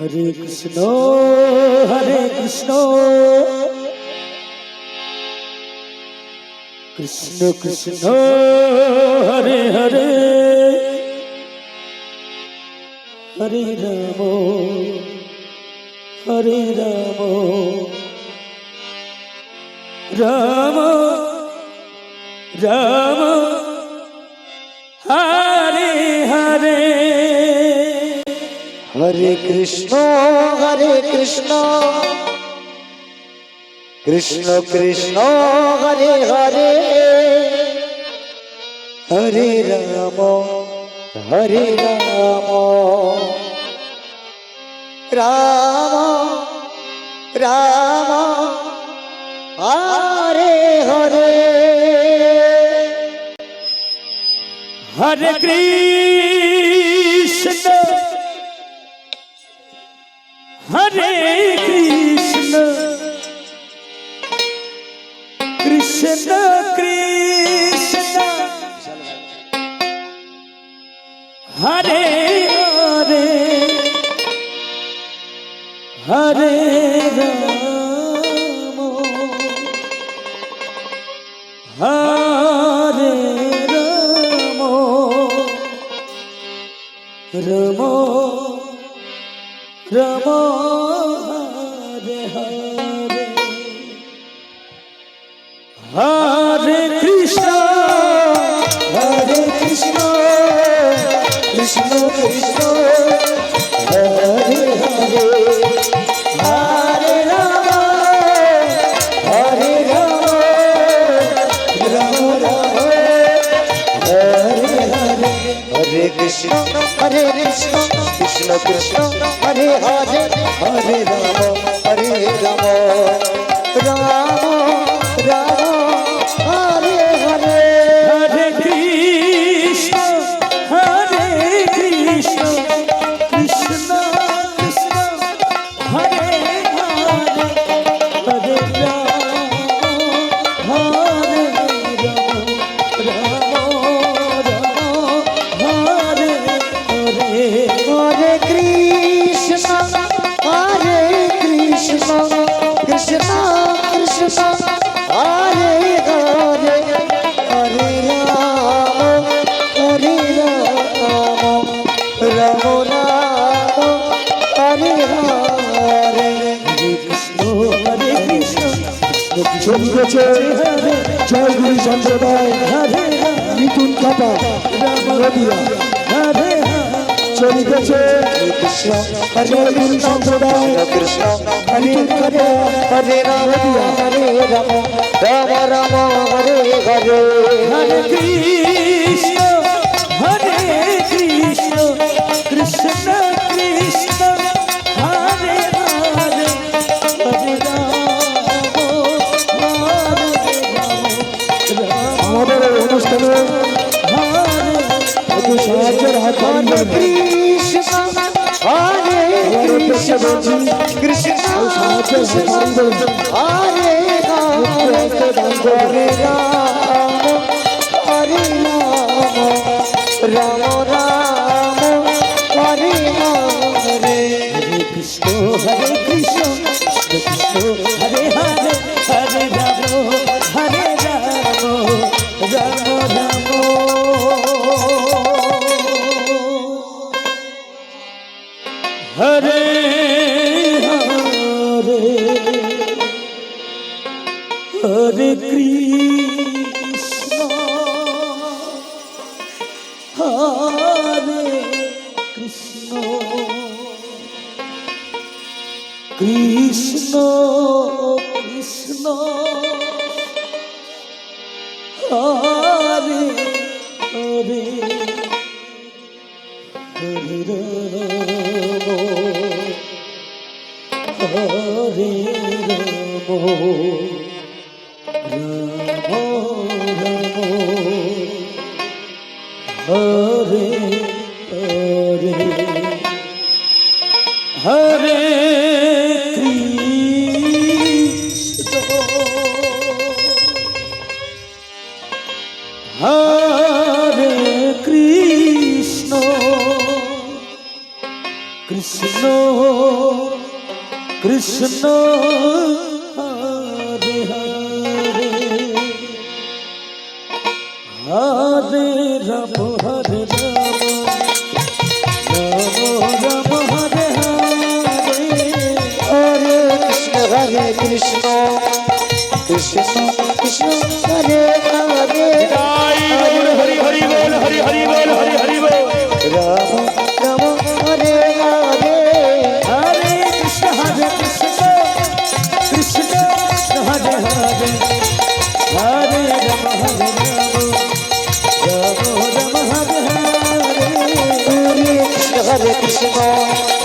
हरे कृष्ण कृष्ण कृष्ण हरे हरे हरे राम राम राम हरे हरे हरे कृष्ण कृष्ण कृष्ण हरे हरे हरे राम राम राम हरे हरे हरे कृष्ण कृष्ण कृष्ण हरे हरे हरे राम हरे राम राम राम हरे हरे हरे कृष्ण कृष्ण कृष्ण हरे हरे हरे राम राम राम हरे हरे हरे कृष्ण कृष्ण कृष्ण हरे हरे हरे राम राम राम हरे हरे हरे कृष्ण कृष्ण कृष्ण हरे हरे हरे राम राम हरे हरे हरे कृष्ण कृष्ण कृष्ण हरे हरे हरे राम राम हरे हरे চলিতেছে জয়গুরু সম্প্রদায় মিথুন খাতা নদিয়া চলিতেছে জয়গুরু সম্প্রদায় कृष्ण মিথুন খাতা हरे राम राम हरे हरे हरे कृष्ण कृष्ण कृष्ण हरे हरे हरे আমাদের অনুষ্ঠানে একটু সাহায্যের হাত हरे कृष्ण कृष्ण সাহায্যের হাত हरे राम हरे राम हरे हरे हरे कृष्ण कृष्ण कृष्ण हरे हरे हरे राम राम हरे हरे कृष्ण हरे कृष्ण कृष्ण कृष्ण हरे हरे हरे हरे कृष्ण हरे कृष्ण কৃষ্ণ কৃষ্ণ হরে হরে হরে রাম হরে Ram Ram Ram Hare Hare Hare Krishna, Krishna Krishna, Hare Hare, Hari Hari বল হরি হরি বল হরি হরি বল Rama Rama, Hare Hare, হরে কৃষ্ণ কৃষ্ণ কৃষ্ণ হরে হরে হরে রাম হরে Ram Ram Ram Hare Hare Hare Krishna, Hare Krishna,